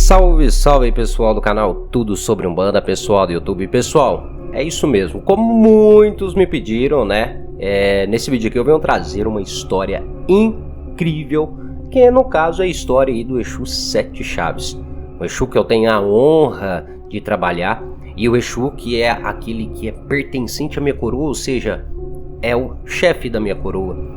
Salve, salve pessoal do canal Tudo Sobre Umbanda, pessoal do YouTube. Pessoal, é isso mesmo, como muitos me pediram, né? Nesse vídeo aqui eu venho trazer uma história incrível, que no caso é a história aí do Exu Sete Chaves. O Exu que eu tenho a honra de trabalhar, e o Exu que é aquele que é pertencente à minha coroa, ou seja, é o chefe da minha coroa.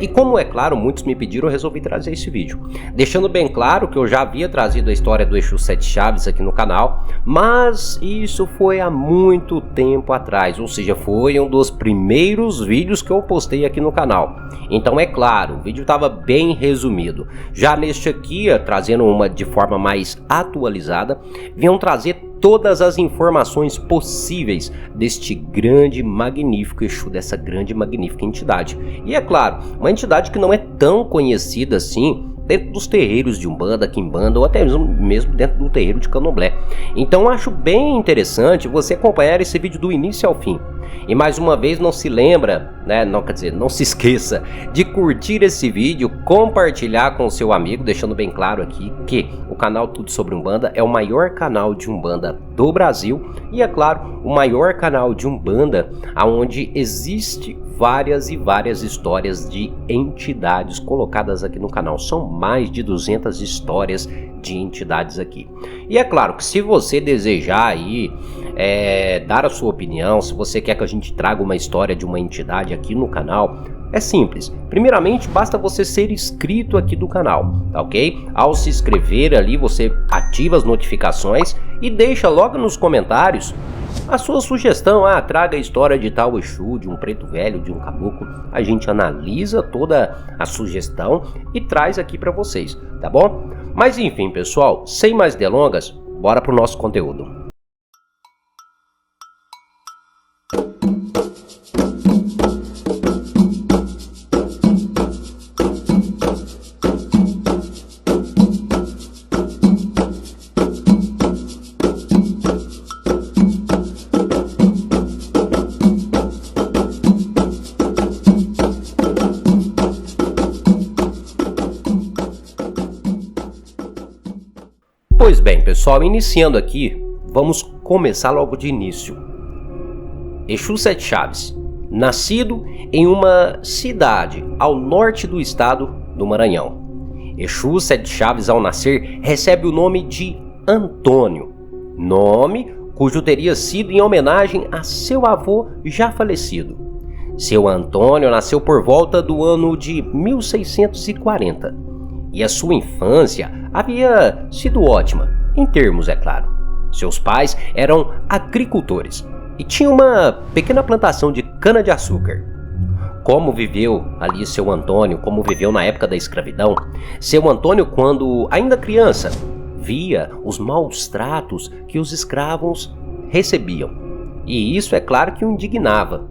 E como é claro, muitos me pediram, eu resolvi trazer esse vídeo, deixando bem claro que eu já havia trazido a história do Exu Sete Chaves aqui no canal, mas isso foi há muito tempo atrás, ou seja, foi um dos primeiros vídeos que eu postei aqui no canal. Então é claro, o vídeo estava bem resumido. Já neste aqui, trazendo uma de forma mais atualizada, venham trazer todas as informações possíveis deste grande, magnífico Exu, dessa grande, magnífica entidade. E é claro, uma entidade que não é tão conhecida assim dentro dos terreiros de Umbanda, Quimbanda ou até mesmo dentro do terreiro de Candomblé. Então acho bem interessante você acompanhar esse vídeo do início ao fim. E mais uma vez não se lembra, não se esqueça de curtir esse vídeo, compartilhar com o seu amigo, deixando bem claro aqui que o canal Tudo Sobre Umbanda é o maior canal de Umbanda do Brasil e é claro, o maior canal de Umbanda onde existe várias histórias de entidades colocadas aqui no canal. São mais de 200 histórias de entidades aqui. E é claro que se você desejar aí dar a sua opinião, se você quer que a gente traga uma história de uma entidade aqui no canal, é simples. Primeiramente, basta você ser inscrito aqui do canal, tá ok? Ao se inscrever ali, você ativa as notificações e deixa logo nos comentários a sua sugestão. Traga a história de tal Exu, de um preto velho, de um caboclo. A gente analisa toda a sugestão e traz aqui para vocês, tá bom? Mas enfim, pessoal, sem mais delongas, bora pro nosso conteúdo. Pois bem, pessoal, iniciando aqui, vamos começar logo de início. Exu Sete Chaves, nascido em uma cidade ao norte do estado do Maranhão. Exu Sete Chaves, ao nascer, recebe o nome de Antônio, nome cujo teria sido em homenagem a seu avô já falecido. Seu Antônio nasceu por volta do ano de 1640. E a sua infância havia sido ótima, em termos é claro. Seus pais eram agricultores e tinham uma pequena plantação de cana-de-açúcar. Como viveu ali seu Antônio, como viveu na época da escravidão, seu Antônio, quando ainda criança, via os maus tratos que os escravos recebiam. E isso é claro que o indignava.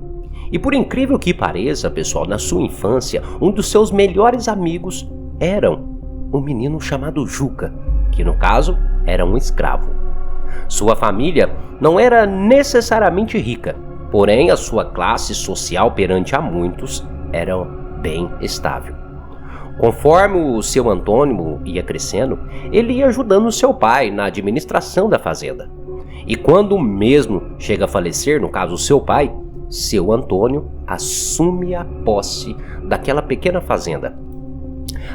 E por incrível que pareça, pessoal, na sua infância, um dos seus melhores amigos eram um menino chamado Juca, que no caso era um escravo. Sua família não era necessariamente rica, porém a sua classe social perante a muitos era bem estável. Conforme o seu Antônio ia crescendo, ele ia ajudando seu pai na administração da fazenda. E quando o mesmo chega a falecer, no caso seu pai, seu Antônio assume a posse daquela pequena fazenda.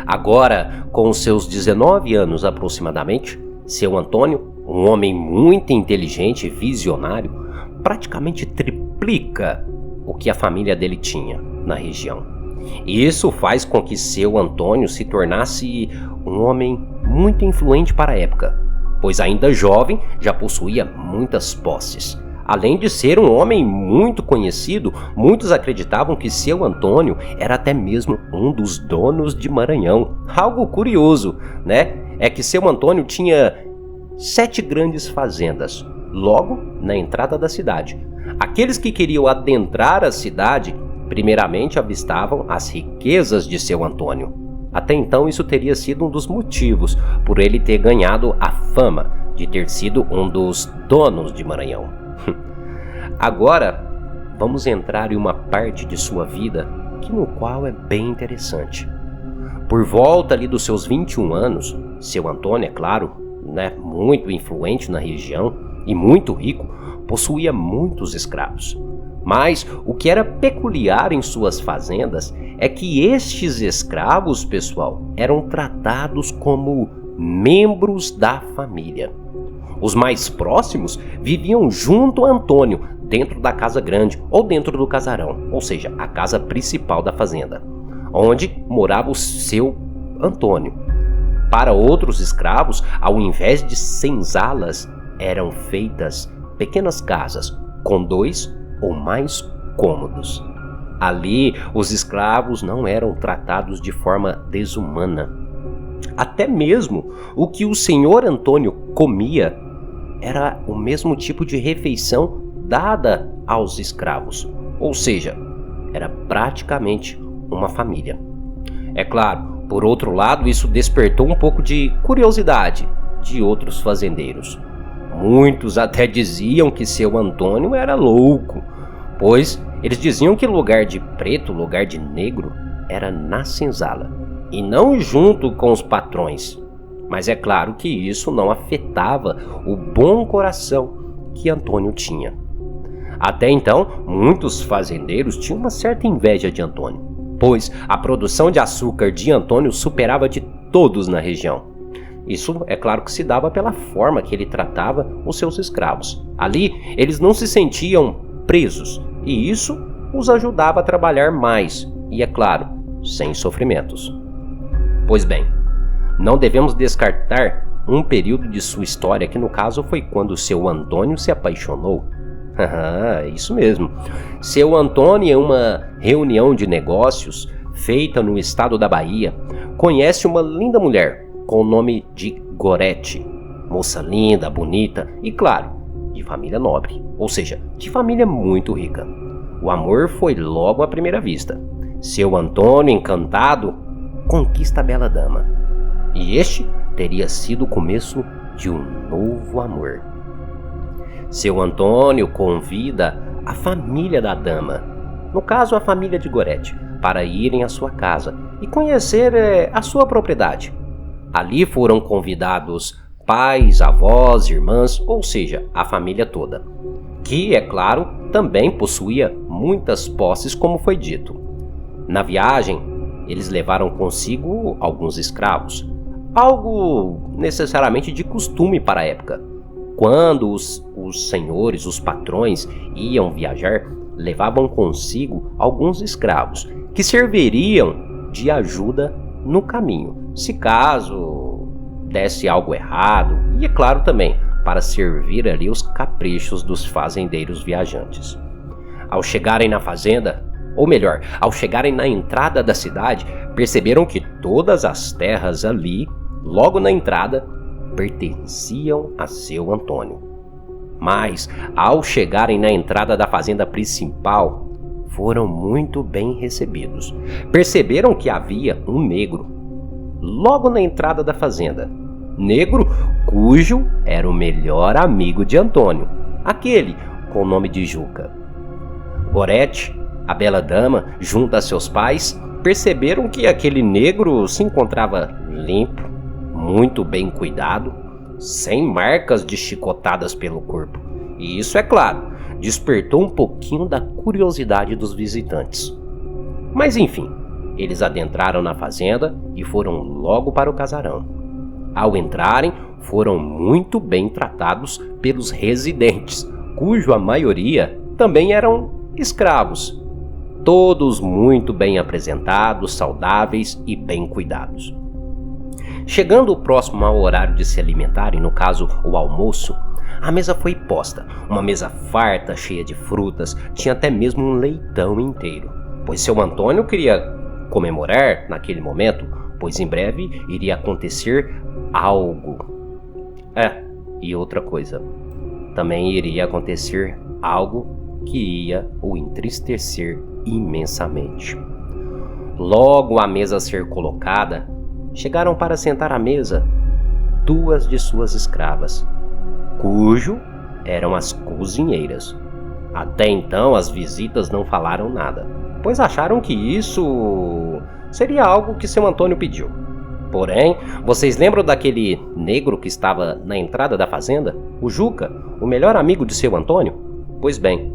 Agora, com seus 19 anos aproximadamente, seu Antônio, um homem muito inteligente e visionário, praticamente triplica o que a família dele tinha na região. E isso faz com que seu Antônio se tornasse um homem muito influente para a época, pois ainda jovem já possuía muitas posses. Além de ser um homem muito conhecido, muitos acreditavam que seu Antônio era até mesmo um dos donos de Maranhão. Algo curioso, é que seu Antônio tinha 7 grandes fazendas, logo na entrada da cidade. Aqueles que queriam adentrar a cidade, primeiramente avistavam as riquezas de seu Antônio. Até então isso teria sido um dos motivos por ele ter ganhado a fama de ter sido um dos donos de Maranhão. Agora, vamos entrar em uma parte de sua vida no qual é bem interessante. Por volta ali dos seus 21 anos, seu Antônio, é claro, muito influente na região e muito rico, possuía muitos escravos. Mas o que era peculiar em suas fazendas é que estes escravos, pessoal, eram tratados como membros da família. Os mais próximos viviam junto a Antônio, dentro da casa grande ou dentro do casarão, ou seja, a casa principal da fazenda, onde morava o seu Antônio. Para outros escravos, ao invés de senzalas, eram feitas pequenas casas com 2 ou mais cômodos. Ali, os escravos não eram tratados de forma desumana. Até mesmo o que o senhor Antônio comia era o mesmo tipo de refeição dada aos escravos, ou seja, era praticamente uma família. É claro, por outro lado, isso despertou um pouco de curiosidade de outros fazendeiros. Muitos até diziam que seu Antônio era louco, pois eles diziam que lugar de preto, lugar de negro, era na senzala, e não junto com os patrões. Mas é claro que isso não afetava o bom coração que Antônio tinha. Até então, muitos fazendeiros tinham uma certa inveja de Antônio, pois a produção de açúcar de Antônio superava de todos na região. Isso, é claro, que se dava pela forma que ele tratava os seus escravos. Ali, eles não se sentiam presos, e isso os ajudava a trabalhar mais, e é claro, sem sofrimentos. Pois bem, não devemos descartar um período de sua história que no caso foi quando seu Antônio se apaixonou. Isso mesmo. Seu Antônio, em uma reunião de negócios feita no estado da Bahia, conhece uma linda mulher com o nome de Gorete. Moça linda, bonita e, claro, de família nobre, ou seja, de família muito rica. O amor foi logo à primeira vista. Seu Antônio, encantado, conquista a bela dama. E este teria sido o começo de um novo amor. Seu Antônio convida a família da dama, no caso a família de Gorete, para irem à sua casa e conhecer a sua propriedade. Ali foram convidados pais, avós, irmãs, ou seja, a família toda, que, é claro, também possuía muitas posses, como foi dito. Na viagem, eles levaram consigo alguns escravos, algo necessariamente de costume para a época. Quando os senhores, os patrões, iam viajar, levavam consigo alguns escravos, que serviriam de ajuda no caminho, se caso desse algo errado, e é claro também, para servir ali os caprichos dos fazendeiros viajantes. Ao chegarem na fazenda, ou melhor, ao chegarem na entrada da cidade, perceberam que todas as terras ali, logo na entrada, pertenciam a seu Antônio. Mas, ao chegarem na entrada da fazenda principal, foram muito bem recebidos. Perceberam que havia um negro logo na entrada da fazenda. Negro cujo era o melhor amigo de Antônio, aquele com o nome de Juca. Gorete, a bela dama, junto a seus pais, perceberam que aquele negro se encontrava limpo, muito bem cuidado, sem marcas de chicotadas pelo corpo. E isso, é claro, despertou um pouquinho da curiosidade dos visitantes. Mas enfim, eles adentraram na fazenda e foram logo para o casarão. Ao entrarem, foram muito bem tratados pelos residentes, cuja maioria também eram escravos. Todos muito bem apresentados, saudáveis e bem cuidados. Chegando próximo ao horário de se alimentarem, no caso o almoço, a mesa foi posta, uma mesa farta, cheia de frutas, tinha até mesmo um leitão inteiro, pois seu Antônio queria comemorar naquele momento, pois em breve iria acontecer algo. E outra coisa, também iria acontecer algo que ia o entristecer imensamente. Logo à mesa a ser colocada, chegaram para sentar à mesa 2 de suas escravas, cujo eram as cozinheiras. Até então as visitas não falaram nada, pois acharam que isso seria algo que seu Antônio pediu. Porém, vocês lembram daquele negro que estava na entrada da fazenda? O Juca, o melhor amigo de seu Antônio? Pois bem,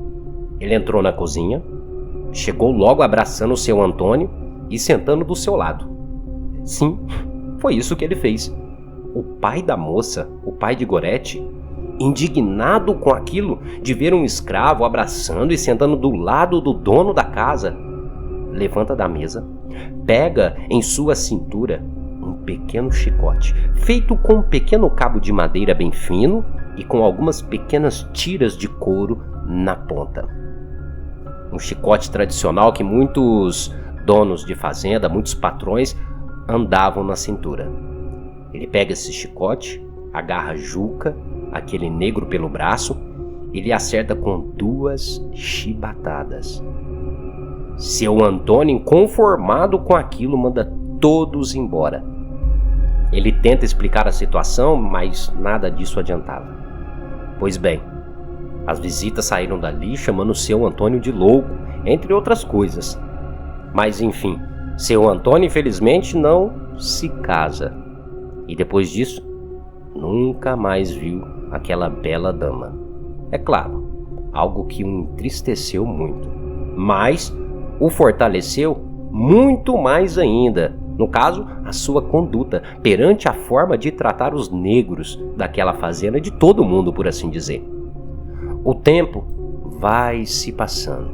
ele entrou na cozinha, chegou logo abraçando o seu Antônio e sentando do seu lado. Sim, foi isso que ele fez. O pai da moça, o pai de Gorete, indignado com aquilo de ver um escravo abraçando e sentando do lado do dono da casa, levanta da mesa, pega em sua cintura um pequeno chicote, feito com um pequeno cabo de madeira bem fino e com algumas pequenas tiras de couro na ponta. Um chicote tradicional que muitos donos de fazenda, muitos patrões, andavam na cintura. Ele pega esse chicote, agarra Juca, aquele negro, pelo braço, e lhe acerta com 2 chibatadas. Seu Antônio, inconformado com aquilo, manda todos embora. Ele tenta explicar a situação, mas nada disso adiantava. Pois bem, as visitas saíram dali chamando seu Antônio de louco, entre outras coisas. Mas enfim, seu Antônio infelizmente não se casa. E depois disso, nunca mais viu aquela bela dama. É claro, algo que o entristeceu muito, mas o fortaleceu muito mais ainda. No caso, a sua conduta perante a forma de tratar os negros daquela fazenda, de todo mundo, por assim dizer. O tempo vai se passando.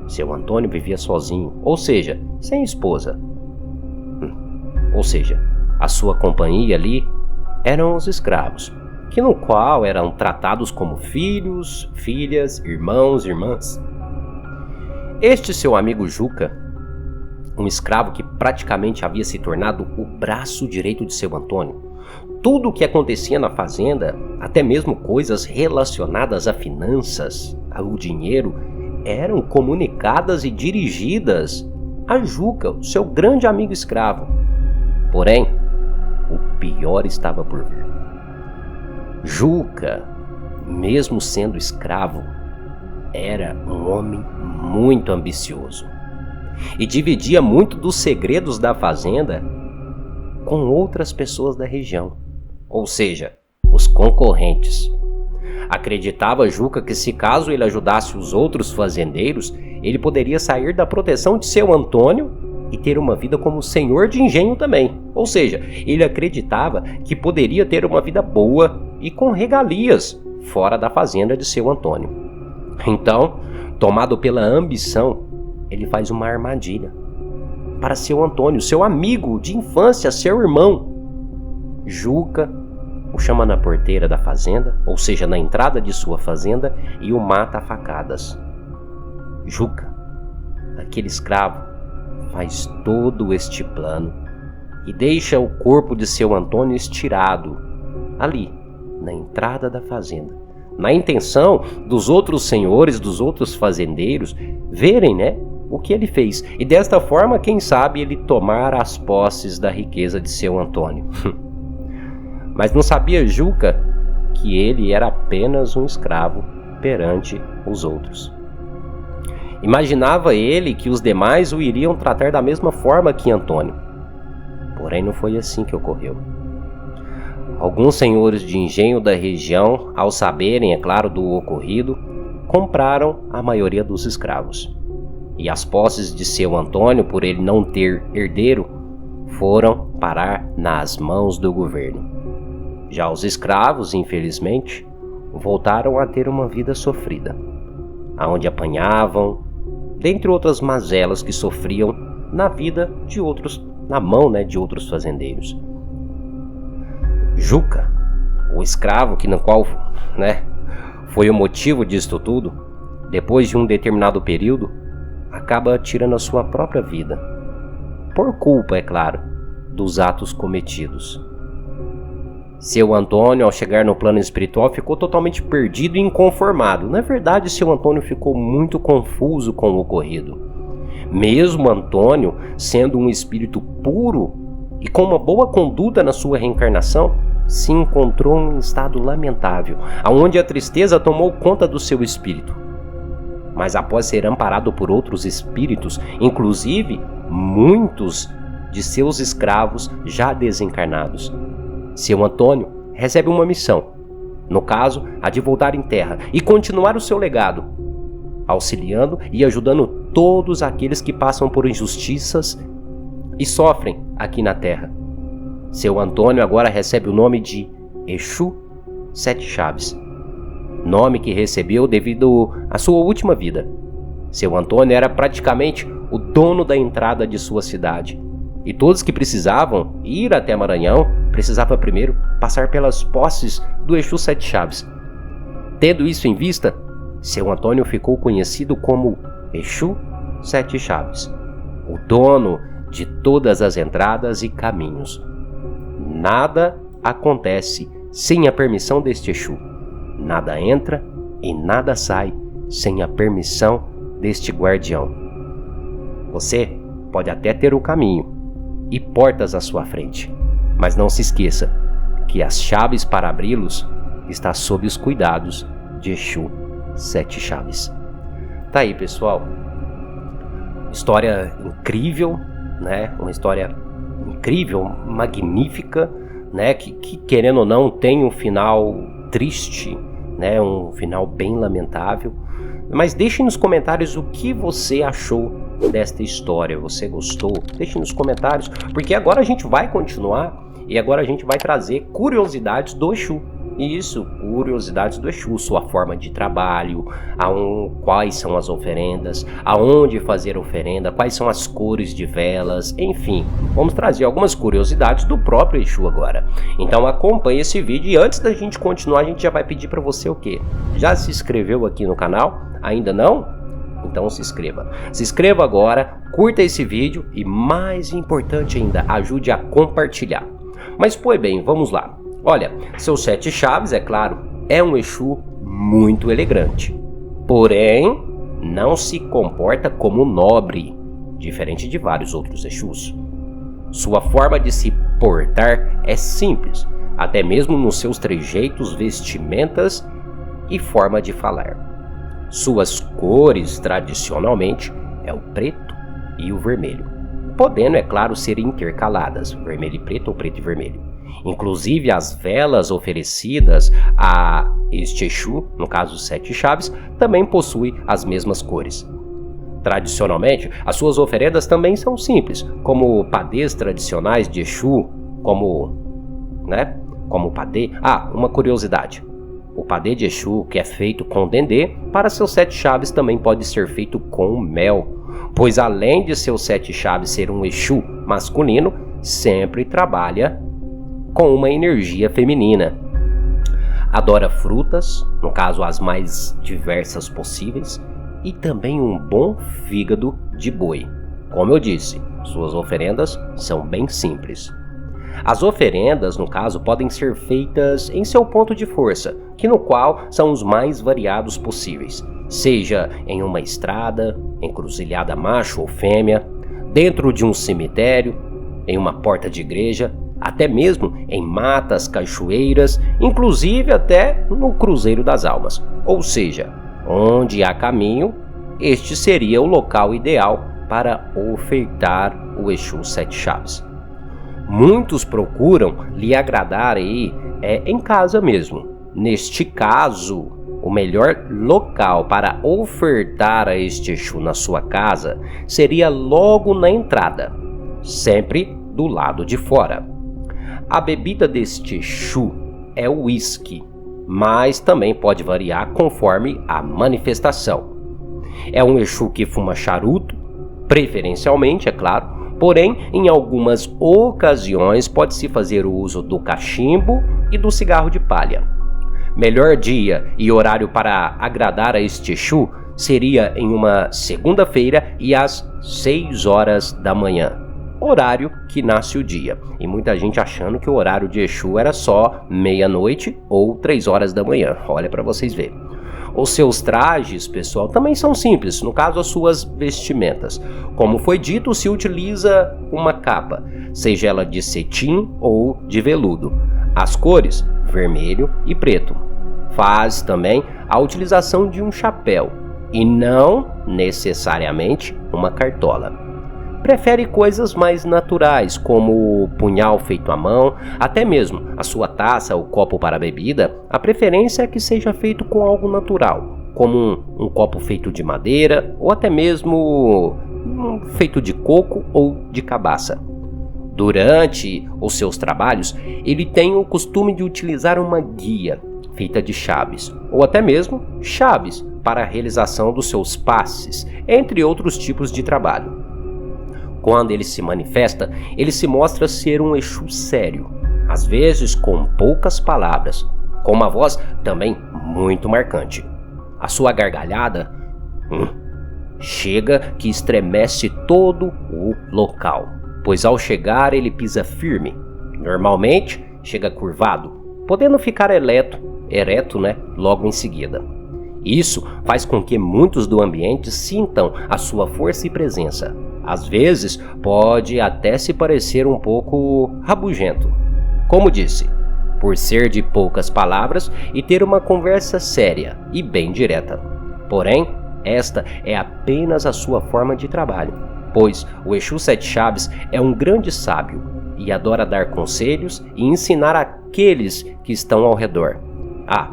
Seu Antônio vivia sozinho, ou seja, sem esposa. Ou seja, a sua companhia ali eram os escravos, que no qual eram tratados como filhos, filhas, irmãos, irmãs. Este seu amigo Juca, um escravo que praticamente havia se tornado o braço direito de seu Antônio, tudo o que acontecia na fazenda, até mesmo coisas relacionadas a finanças, ao dinheiro, eram comunicadas e dirigidas a Juca, o seu grande amigo escravo. Porém, o pior estava por vir. Juca, mesmo sendo escravo, era um homem muito ambicioso e dividia muito dos segredos da fazenda com outras pessoas da região, ou seja, os concorrentes. Acreditava Juca que se caso ele ajudasse os outros fazendeiros, ele poderia sair da proteção de seu Antônio e ter uma vida como senhor de engenho também. Ou seja, ele acreditava que poderia ter uma vida boa e com regalias fora da fazenda de seu Antônio. Então, tomado pela ambição, ele faz uma armadilha para seu Antônio, seu amigo de infância, seu irmão. Juca o chama na porteira da fazenda, ou seja, na entrada de sua fazenda, e o mata a facadas. Juca, aquele escravo, faz todo este plano e deixa o corpo de seu Antônio estirado ali, na entrada da fazenda, na intenção dos outros senhores, dos outros fazendeiros verem, o que ele fez, e desta forma, quem sabe, ele tomar as posses da riqueza de seu Antônio. Mas não sabia Juca que ele era apenas um escravo perante os outros. Imaginava ele que os demais o iriam tratar da mesma forma que Antônio. Porém, não foi assim que ocorreu. Alguns senhores de engenho da região, ao saberem, é claro, do ocorrido, compraram a maioria dos escravos. E as posses de seu Antônio, por ele não ter herdeiro, foram parar nas mãos do governo. Já os escravos, infelizmente, voltaram a ter uma vida sofrida, aonde apanhavam, dentre outras mazelas que sofriam na vida de outros, na mão de outros fazendeiros. Juca, o escravo que no qual foi o motivo disto tudo, depois de um determinado período, acaba tirando a sua própria vida, por culpa, é claro, dos atos cometidos. Seu Antônio, ao chegar no plano espiritual, ficou totalmente perdido e inconformado. Na verdade, seu Antônio ficou muito confuso com o ocorrido. Mesmo Antônio, sendo um espírito puro e com uma boa conduta na sua reencarnação, se encontrou em um estado lamentável, onde a tristeza tomou conta do seu espírito. Mas após ser amparado por outros espíritos, inclusive muitos de seus escravos já desencarnados. Seu Antônio recebe uma missão, no caso, a de voltar em terra e continuar o seu legado, auxiliando e ajudando todos aqueles que passam por injustiças e sofrem aqui na terra. Seu Antônio agora recebe o nome de Exu Sete Chaves, nome que recebeu devido à sua última vida. Seu Antônio era praticamente o dono da entrada de sua cidade, e todos que precisavam ir até Maranhão precisavam primeiro passar pelas posses do Exu Sete Chaves. Tendo isso em vista, seu Antônio ficou conhecido como Exu Sete Chaves, o dono de todas as entradas e caminhos. Nada acontece sem a permissão deste Exu. Nada entra e nada sai sem a permissão deste guardião. Você pode até ter o caminho e portas à sua frente, mas não se esqueça que as chaves para abri-los estão sob os cuidados de Exu Sete Chaves. Tá aí, pessoal. História incrível, né? Uma história incrível, magnífica, né? Que querendo ou não tem um final triste, né? Um final bem lamentável. Mas deixe nos comentários o que você achou desta história. Você gostou? Deixe nos comentários, porque agora a gente vai continuar e agora a gente vai trazer curiosidades do Exu. Isso, curiosidades do Exu, sua forma de trabalho, quais são as oferendas, aonde fazer oferenda, quais são as cores de velas, enfim. Vamos trazer algumas curiosidades do próprio Exu agora. Então acompanhe esse vídeo e antes da gente continuar, a gente já vai pedir para você o quê? Já se inscreveu aqui no canal? Ainda não? Então se inscreva. Se inscreva agora, curta esse vídeo e mais importante ainda, ajude a compartilhar. Mas pois bem, vamos lá. Olha, seu Sete Chaves, é claro, é um Exu muito elegante, porém não se comporta como nobre, diferente de vários outros Exus. Sua forma de se portar é simples, até mesmo nos seus trejeitos, vestimentas e forma de falar. Suas cores, tradicionalmente, é o preto e o vermelho, podendo, é claro, ser intercaladas, vermelho e preto ou preto e vermelho. Inclusive as velas oferecidas a este Exu, no caso Sete Chaves, também possuem as mesmas cores. Tradicionalmente, as suas oferendas também são simples, como padês tradicionais de Exu, como padê. Uma curiosidade. O padê de Exu, que é feito com dendê, para seus Sete Chaves também pode ser feito com mel, pois além de seu Sete Chaves ser um Exu masculino, sempre trabalha com uma energia feminina. Adora frutas, no caso as mais diversas possíveis, e também um bom fígado de boi. Como eu disse, suas oferendas são bem simples. As oferendas, no caso, podem ser feitas em seu ponto de força, que no qual são os mais variados possíveis, seja em uma estrada, encruzilhada macho ou fêmea, dentro de um cemitério, em uma porta de igreja, até mesmo em matas, cachoeiras, inclusive até no Cruzeiro das Almas. Ou seja, onde há caminho, este seria o local ideal para ofertar o Exu Sete Chaves. Muitos procuram lhe agradar aí em casa mesmo. Neste caso, o melhor local para ofertar a este Exu na sua casa seria logo na entrada, sempre do lado de fora. A bebida deste Exu é o uísque, mas também pode variar conforme a manifestação. É um Exu que fuma charuto, preferencialmente, é claro, porém, em algumas ocasiões pode-se fazer o uso do cachimbo e do cigarro de palha. Melhor dia e horário para agradar a este Exu seria em uma segunda-feira e às 6 horas da manhã. Horário que nasce o dia, e muita gente achando que o horário de Exu era só meia-noite ou 3 horas da manhã, olha para vocês verem. Os seus trajes, pessoal, também são simples, no caso as suas vestimentas. Como foi dito, se utiliza uma capa, seja ela de cetim ou de veludo. As cores, vermelho e preto. Faz também a utilização de um chapéu, e não necessariamente uma cartola. prefere coisas mais naturais, como o punhal feito à mão, até mesmo a sua taça ou copo para bebida. A preferência é que seja feito com algo natural, como um copo feito de madeira ou até mesmo feito de coco ou de cabaça. Durante os seus trabalhos, ele tem o costume de utilizar uma guia feita de chaves, ou até mesmo chaves para a realização dos seus passes, entre outros tipos de trabalho. Quando ele se manifesta, ele se mostra ser um Exu sério, às vezes com poucas palavras, com uma voz também muito marcante. A sua gargalhada chega que estremece todo o local, pois ao chegar ele pisa firme. Normalmente chega curvado, podendo ficar ereto, logo em seguida. Isso faz com que muitos do ambiente sintam a sua força e presença. Às vezes pode até se parecer um pouco rabugento. Como disse, por ser de poucas palavras e ter uma conversa séria e bem direta. Porém, esta é apenas a sua forma de trabalho, pois o Exu Sete Chaves é um grande sábio e adora dar conselhos e ensinar aqueles que estão ao redor.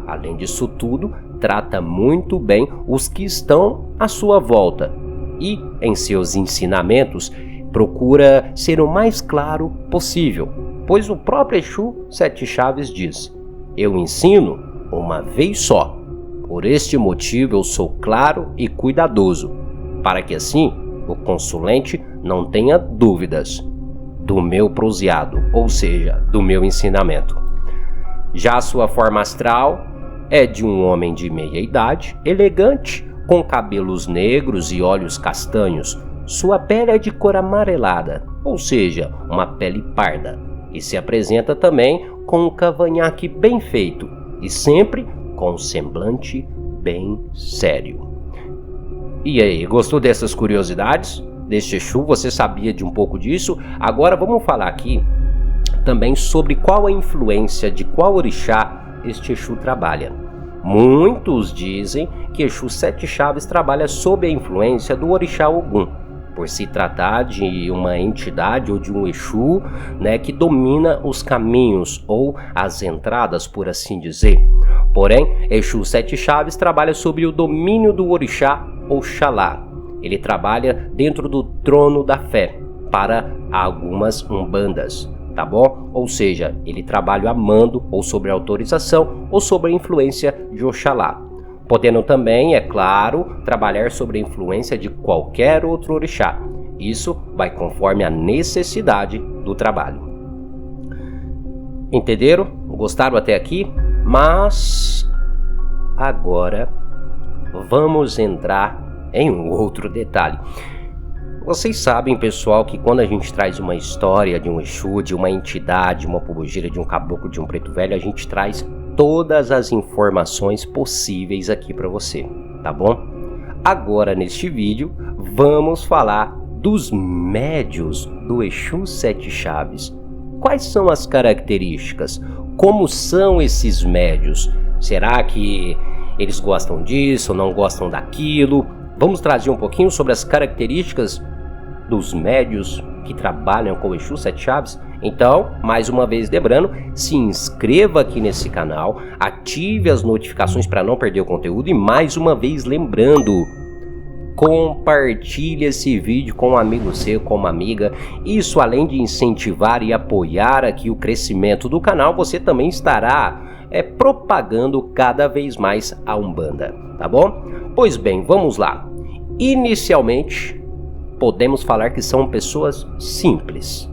Além disso tudo, trata muito bem os que estão à sua volta e, em seus ensinamentos, procura ser o mais claro possível, pois o próprio Exu Sete Chaves diz: "Eu ensino uma vez só. Por este motivo eu sou claro e cuidadoso, para que assim o consulente não tenha dúvidas do meu proseado, ou seja, do meu ensinamento." Já a sua forma astral é de um homem de meia idade, elegante, com cabelos negros e olhos castanhos. Sua pele é de cor amarelada, ou seja, uma pele parda, e se apresenta também com um cavanhaque bem feito e sempre com um semblante bem sério. E aí, gostou dessas curiosidades? Deste Exu, você sabia de um pouco disso? Agora vamos falar aqui também sobre qual a influência de qual orixá este Exu trabalha. Muitos dizem que Exu Sete Chaves trabalha sob a influência do orixá Ogum, por se tratar de uma entidade ou de um Exu, que domina os caminhos ou as entradas, por assim dizer. Porém, Exu Sete Chaves trabalha sob o domínio do orixá Oxalá. Ele trabalha dentro do trono da fé para algumas umbandas, tá bom? Ou seja, ele trabalha a mando ou sobre autorização ou sobre a influência de Oxalá. Podendo também, é claro, trabalhar sobre a influência de qualquer outro orixá. Isso vai conforme a necessidade do trabalho. Entenderam? Gostaram até aqui? Mas agora vamos entrar em um outro detalhe. Vocês sabem, pessoal, que quando a gente traz uma história de um Exu, de uma entidade, uma pombogira, de um caboclo, de um preto velho, a gente traz todas as informações possíveis aqui para você, tá bom? Agora, neste vídeo, vamos falar dos médios do Exu Sete Chaves. Quais são as características? Como são esses médios? Será que eles gostam disso ou não gostam daquilo? Vamos trazer um pouquinho sobre as características dos médios que trabalham com o Exu Sete Chaves? Então, mais uma vez lembrando, se inscreva aqui nesse canal, ative as notificações para não perder o conteúdo e mais uma vez lembrando, compartilhe esse vídeo com um amigo seu, com uma amiga. Isso, além de incentivar e apoiar aqui o crescimento do canal, você também estará propagando cada vez mais a Umbanda, tá bom? Pois bem, vamos lá. Inicialmente, podemos falar que são pessoas simples.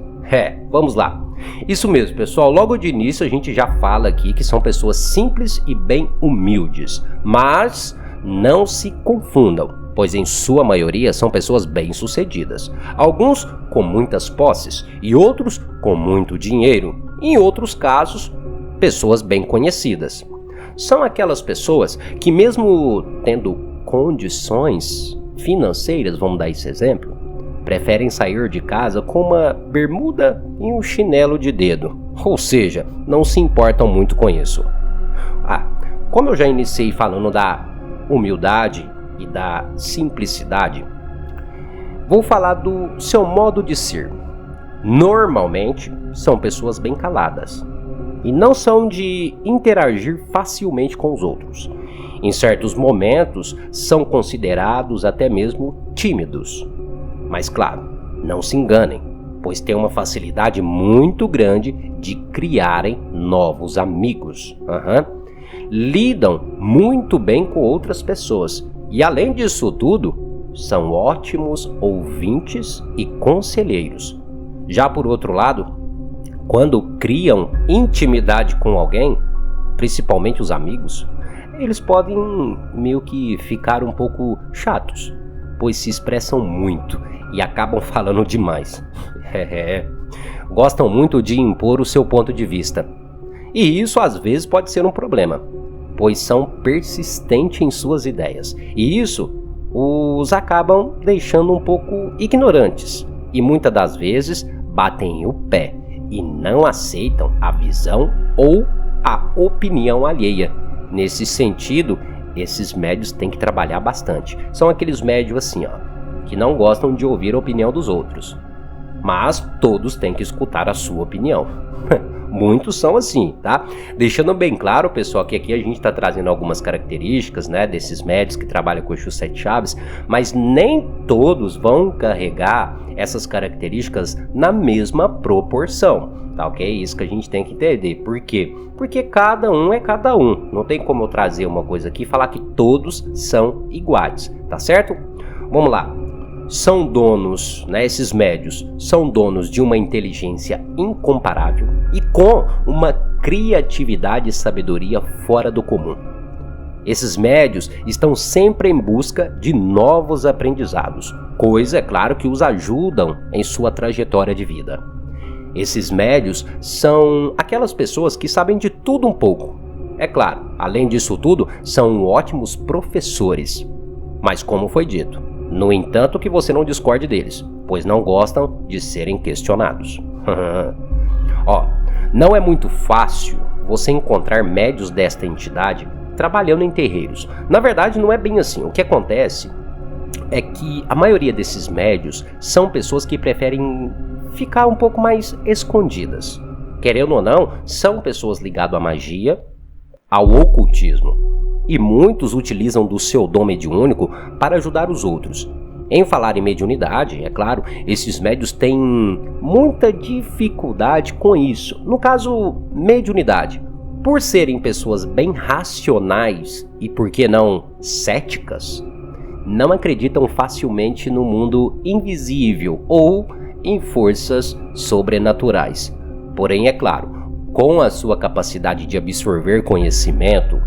Vamos lá. Isso mesmo, pessoal. Logo de início a gente já fala aqui que são pessoas simples e bem humildes. Mas não se confundam, pois em sua maioria são pessoas bem-sucedidas. Alguns com muitas posses e outros com muito dinheiro. Em outros casos, pessoas bem conhecidas. São aquelas pessoas que, mesmo tendo condições financeiras, vamos dar esse exemplo, preferem sair de casa com uma bermuda e um chinelo de dedo. Ou seja, não se importam muito com isso. Como eu já iniciei falando da humildade e da simplicidade, vou falar do seu modo de ser. Normalmente, são pessoas bem caladas e não são de interagir facilmente com os outros. Em certos momentos, são considerados até mesmo tímidos. Mas claro, não se enganem, pois têm uma facilidade muito grande de criarem novos amigos. Lidam muito bem com outras pessoas e, além disso tudo, são ótimos ouvintes e conselheiros. Já por outro lado, quando criam intimidade com alguém, principalmente os amigos, eles podem meio que ficar um pouco chatos, pois se expressam muito e acabam falando demais. Gostam muito de impor o seu ponto de vista. E isso às vezes pode ser um problema, pois são persistentes em suas ideias. E isso os acabam deixando um pouco ignorantes. E muitas das vezes batem o pé e não aceitam a visão ou a opinião alheia. Nesse sentido, esses médios têm que trabalhar bastante. São aqueles médios assim, que não gostam de ouvir a opinião dos outros. Mas todos têm que escutar a sua opinião. Muitos são assim, tá? Deixando bem claro, pessoal, que aqui a gente está trazendo algumas características, né, desses médios que trabalham com Exu Sete Chaves, mas nem todos vão carregar essas características na mesma proporção, tá ok? Isso que a gente tem que entender. Por quê? Porque cada um é cada um. Não tem como eu trazer uma coisa aqui e falar que todos são iguais, tá certo? Vamos lá. São donos, né, esses médios, são donos de uma inteligência incomparável e com uma criatividade e sabedoria fora do comum. Esses médios estão sempre em busca de novos aprendizados, coisa, é claro, que os ajudam em sua trajetória de vida. Esses médios são aquelas pessoas que sabem de tudo um pouco. É claro, além disso tudo, são ótimos professores. Mas como foi dito, no entanto que você não discorde deles, pois não gostam de serem questionados. Não é muito fácil você encontrar médios desta entidade trabalhando em terreiros. Na verdade, não é bem assim. O que acontece é que a maioria desses médios são pessoas que preferem ficar um pouco mais escondidas. Querendo ou não, são pessoas ligadas à magia, ao ocultismo. E muitos utilizam do seu dom mediúnico para ajudar os outros. Em falar em mediunidade, é claro, esses médios têm muita dificuldade com isso. No caso, mediunidade, por serem pessoas bem racionais e, por que não, céticas, não acreditam facilmente no mundo invisível ou em forças sobrenaturais. Porém, é claro, com a sua capacidade de absorver conhecimento,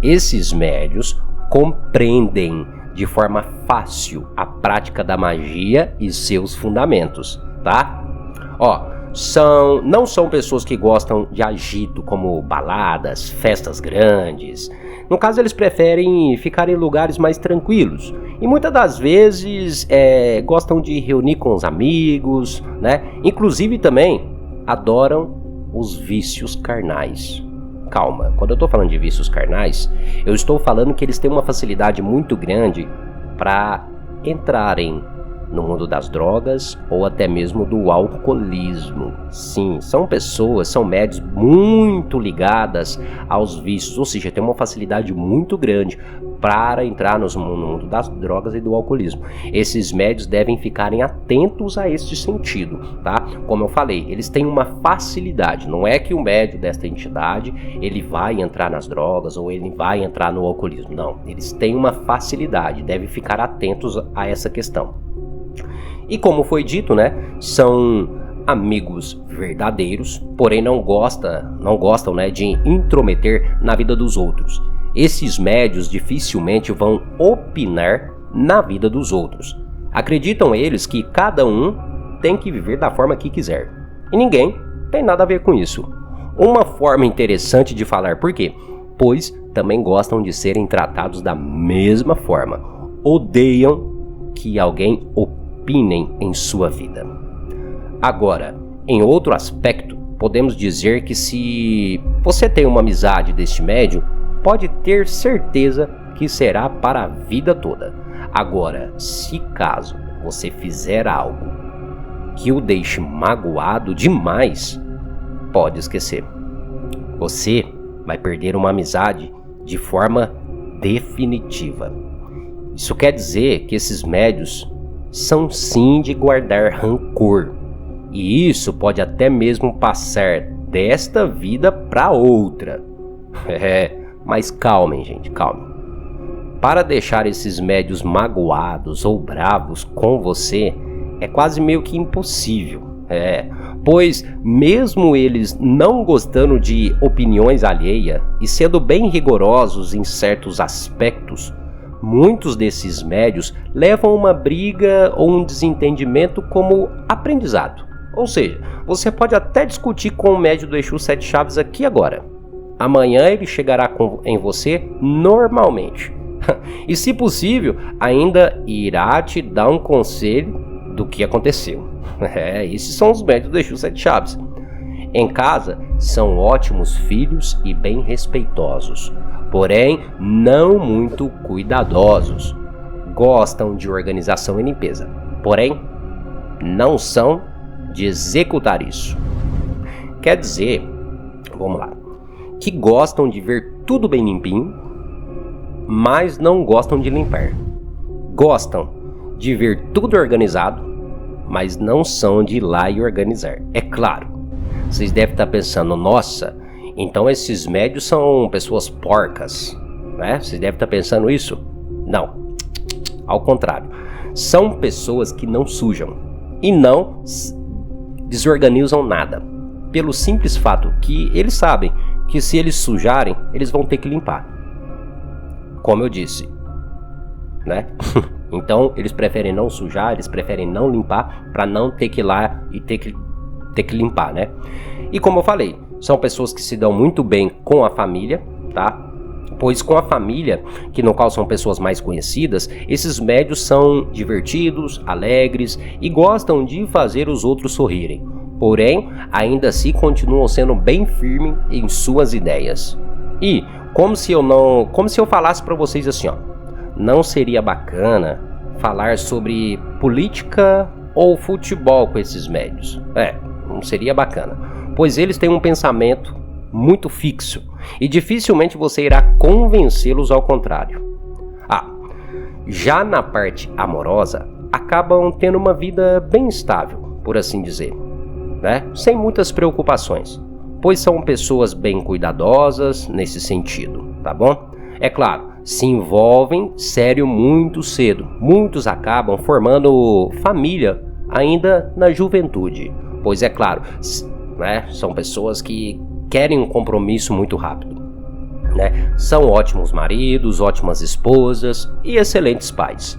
esses médios compreendem de forma fácil a prática da magia e seus fundamentos, tá? Não são pessoas que gostam de agito como baladas, festas grandes. No caso, eles preferem ficar em lugares mais tranquilos. E muitas das vezes gostam de reunir com os amigos, né? Inclusive também adoram os vícios carnais. Calma, quando eu estou falando de vícios carnais, eu estou falando que eles têm uma facilidade muito grande para entrarem no mundo das drogas ou até mesmo do alcoolismo. Sim, são pessoas, são médios muito ligadas aos vícios, ou seja, tem uma facilidade muito grande para entrar no mundo das drogas e do alcoolismo. Esses médios devem ficarem atentos a este sentido, tá? Como eu falei, eles têm uma facilidade, não é que o médio desta entidade, ele vai entrar nas drogas ou ele vai entrar no alcoolismo, não. Eles têm uma facilidade, devem ficar atentos a essa questão. E como foi dito, né, são amigos verdadeiros, porém não gostam, né, de intrometer na vida dos outros. Esses médios dificilmente vão opinar na vida dos outros. Acreditam eles que cada um tem que viver da forma que quiser. E ninguém tem nada a ver com isso. Uma forma interessante de falar por quê? Pois também gostam de serem tratados da mesma forma. Odeiam que alguém opinem em sua vida. Agora, em outro aspecto, podemos dizer que se você tem uma amizade deste médium, pode ter certeza que será para a vida toda. Agora, se caso você fizer algo que o deixe magoado demais, pode esquecer. Você vai perder uma amizade de forma definitiva. Isso quer dizer que esses médios são sim de guardar rancor. E isso pode até mesmo passar desta vida para outra. Mas calmem, gente, calmem. Para deixar esses médios magoados ou bravos com você é quase meio que impossível. Pois mesmo eles não gostando de opiniões alheias e sendo bem rigorosos em certos aspectos, muitos desses médios levam uma briga ou um desentendimento como aprendizado. Ou seja, você pode até discutir com o médio do Exu Sete Chaves aqui agora. Amanhã ele chegará em você normalmente. E se possível, ainda irá te dar um conselho do que aconteceu. Esses são os médios do Exu Sete Chaves. Em casa, são ótimos filhos e bem respeitosos, porém não muito cuidadosos. Gostam de organização e limpeza, porém não são de executar isso. Quer dizer, vamos lá, que gostam de ver tudo bem limpinho, mas não gostam de limpar. Gostam de ver tudo organizado, mas não são de ir lá e organizar. É claro, vocês devem estar pensando, nossa, então esses médios são pessoas porcas, né? Vocês devem estar pensando isso? Não, ao contrário. São pessoas que não sujam e não desorganizam nada, pelo simples fato que eles sabem que se eles sujarem, eles vão ter que limpar. Como eu disse, né? Então eles preferem não sujar, eles preferem não limpar para não ter que ir lá e ter que limpar, né? E como eu falei, são pessoas que se dão muito bem com a família, tá? Pois com a família, que no qual são pessoas mais conhecidas, esses médios são divertidos, alegres e gostam de fazer os outros sorrirem. Porém, ainda assim continuam sendo bem firmes em suas ideias. E como se eu falasse para vocês assim, ó, não seria bacana falar sobre política ou futebol com esses médios. Não seria bacana, pois eles têm um pensamento muito fixo e dificilmente você irá convencê-los ao contrário. Já na parte amorosa, acabam tendo uma vida bem estável, por assim dizer, né? Sem muitas preocupações, pois são pessoas bem cuidadosas nesse sentido, tá bom? É claro, se envolvem sério muito cedo. Muitos acabam formando família ainda na juventude, pois é claro, né, são pessoas que querem um compromisso muito rápido, né? São ótimos maridos, ótimas esposas e excelentes pais.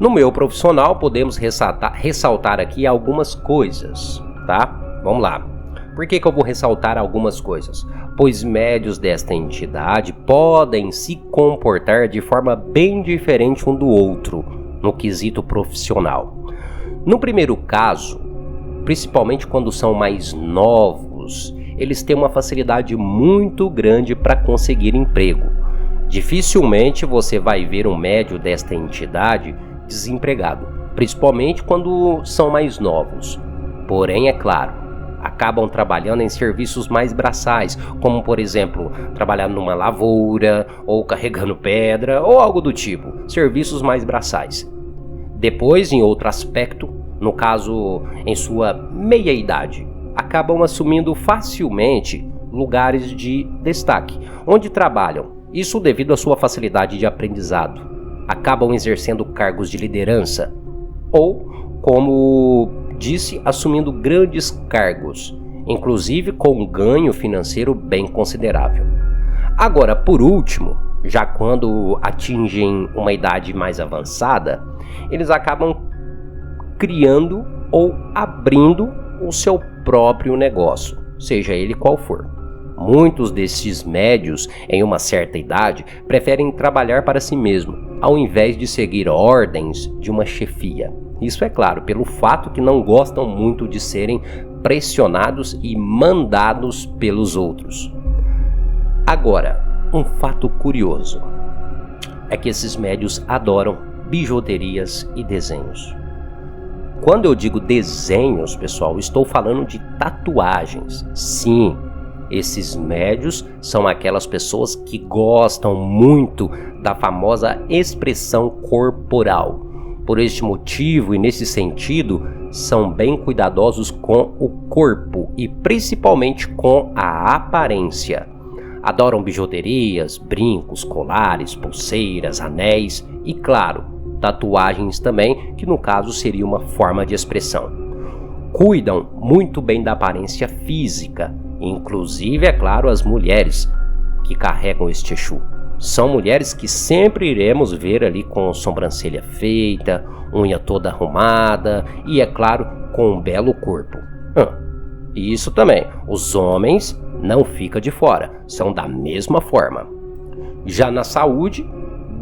No meu profissional podemos ressaltar aqui algumas coisas, tá? Vamos lá. Por que eu vou ressaltar algumas coisas? Pois médios desta entidade podem se comportar de forma bem diferente um do outro no quesito profissional. No primeiro caso, principalmente quando são mais novos, eles têm uma facilidade muito grande para conseguir emprego. Dificilmente você vai ver um médio desta entidade desempregado, principalmente quando são mais novos. Porém, é claro, acabam trabalhando em serviços mais braçais, como por exemplo, trabalhar numa lavoura, ou carregando pedra, ou algo do tipo, serviços mais braçais. Depois, em outro aspecto, no caso em sua meia-idade, acabam assumindo facilmente lugares de destaque, onde trabalham, isso devido à sua facilidade de aprendizado. Acabam exercendo cargos de liderança, ou, como disse, assumindo grandes cargos, inclusive com um ganho financeiro bem considerável. Agora, por último, já quando atingem uma idade mais avançada, eles acabam criando ou abrindo o seu próprio negócio, seja ele qual for. Muitos desses médios, em uma certa idade, preferem trabalhar para si mesmo, ao invés de seguir ordens de uma chefia. Isso é claro, pelo fato que não gostam muito de serem pressionados e mandados pelos outros. Agora, um fato curioso é que esses médios adoram bijuterias e desenhos. Quando eu digo desenhos, pessoal, estou falando de tatuagens. Sim, esses médios são aquelas pessoas que gostam muito da famosa expressão corporal. Por este motivo e nesse sentido, são bem cuidadosos com o corpo e principalmente com a aparência. Adoram bijuterias, brincos, colares, pulseiras, anéis e, claro, tatuagens também, que no caso seria uma forma de expressão. Cuidam muito bem da aparência física, inclusive, é claro, as mulheres que carregam este Exu. São mulheres que sempre iremos ver ali com sobrancelha feita, unha toda arrumada e, é claro, com um belo corpo. E isso também, os homens não ficam de fora, são da mesma forma. Já na saúde,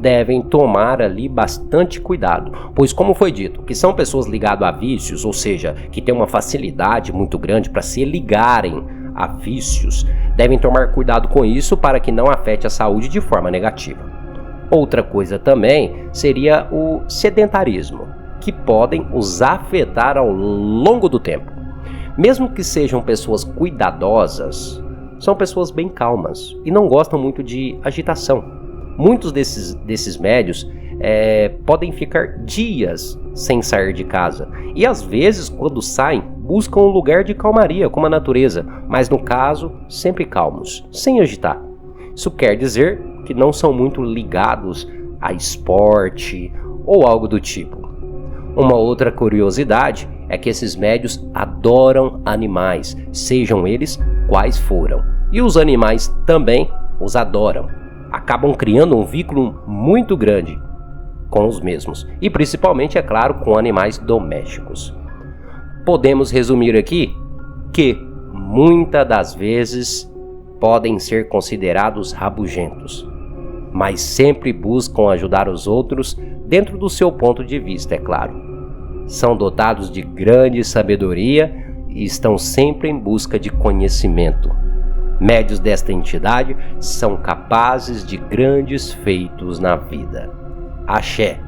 devem tomar ali bastante cuidado, pois como foi dito, que são pessoas ligadas a vícios, ou seja, que têm uma facilidade muito grande para se ligarem a vícios, devem tomar cuidado com isso para que não afete a saúde de forma negativa. Outra coisa também seria o sedentarismo, que podem os afetar ao longo do tempo. Mesmo que sejam pessoas cuidadosas, são pessoas bem calmas e não gostam muito de agitação. Muitos desses médios podem ficar dias sem sair de casa e às vezes, quando saem, buscam um lugar de calmaria como a natureza, mas no caso, sempre calmos, sem agitar. Isso quer dizer que não são muito ligados a esporte ou algo do tipo. Uma outra curiosidade é que esses médios adoram animais, sejam eles quais foram, e os animais também os adoram. Acabam criando um vínculo muito grande com os mesmos, e principalmente, é claro, com animais domésticos. Podemos resumir aqui que, muitas das vezes, podem ser considerados rabugentos, mas sempre buscam ajudar os outros dentro do seu ponto de vista, é claro. São dotados de grande sabedoria e estão sempre em busca de conhecimento. Médios desta entidade são capazes de grandes feitos na vida. Axé.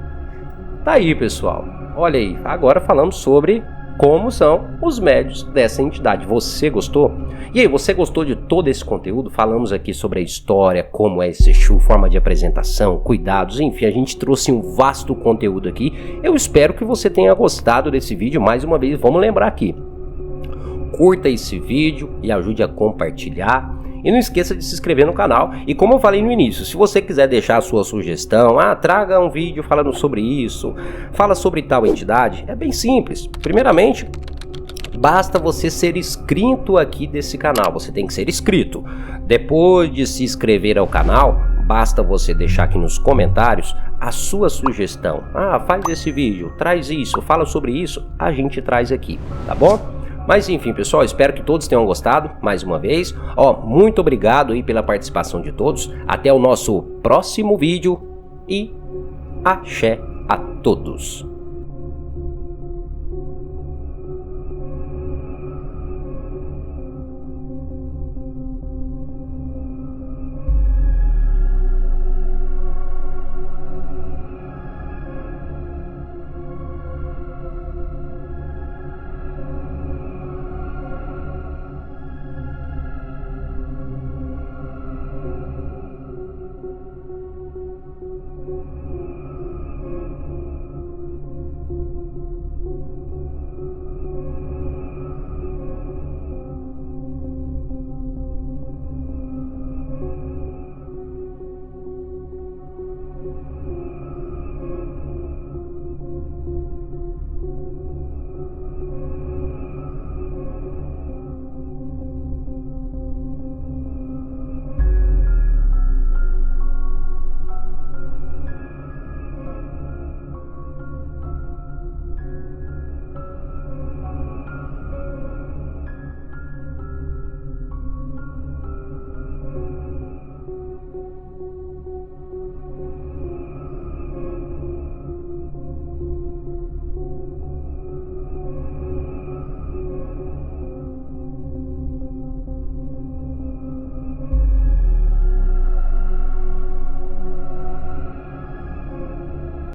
Tá aí, pessoal. Olha aí, agora falamos sobre como são os médios dessa entidade. Você gostou? E aí, você gostou de todo esse conteúdo? Falamos aqui sobre a história, como é esse Exu, forma de apresentação, cuidados, enfim, a gente trouxe um vasto conteúdo aqui. Eu espero que você tenha gostado desse vídeo. Mais uma vez, vamos lembrar aqui. Curta esse vídeo e ajude a compartilhar. E não esqueça de se inscrever no canal. E como eu falei no início, se você quiser deixar a sua sugestão, traga um vídeo falando sobre isso, fala sobre tal entidade, é bem simples. Primeiramente, basta você ser inscrito aqui desse canal, você tem que ser inscrito. Depois de se inscrever ao canal, basta você deixar aqui nos comentários a sua sugestão. Faz esse vídeo, traz isso, fala sobre isso, a gente traz aqui, tá bom? Mas enfim, pessoal, espero que todos tenham gostado, mais uma vez. Muito obrigado aí pela participação de todos. Até o nosso próximo vídeo e axé a todos.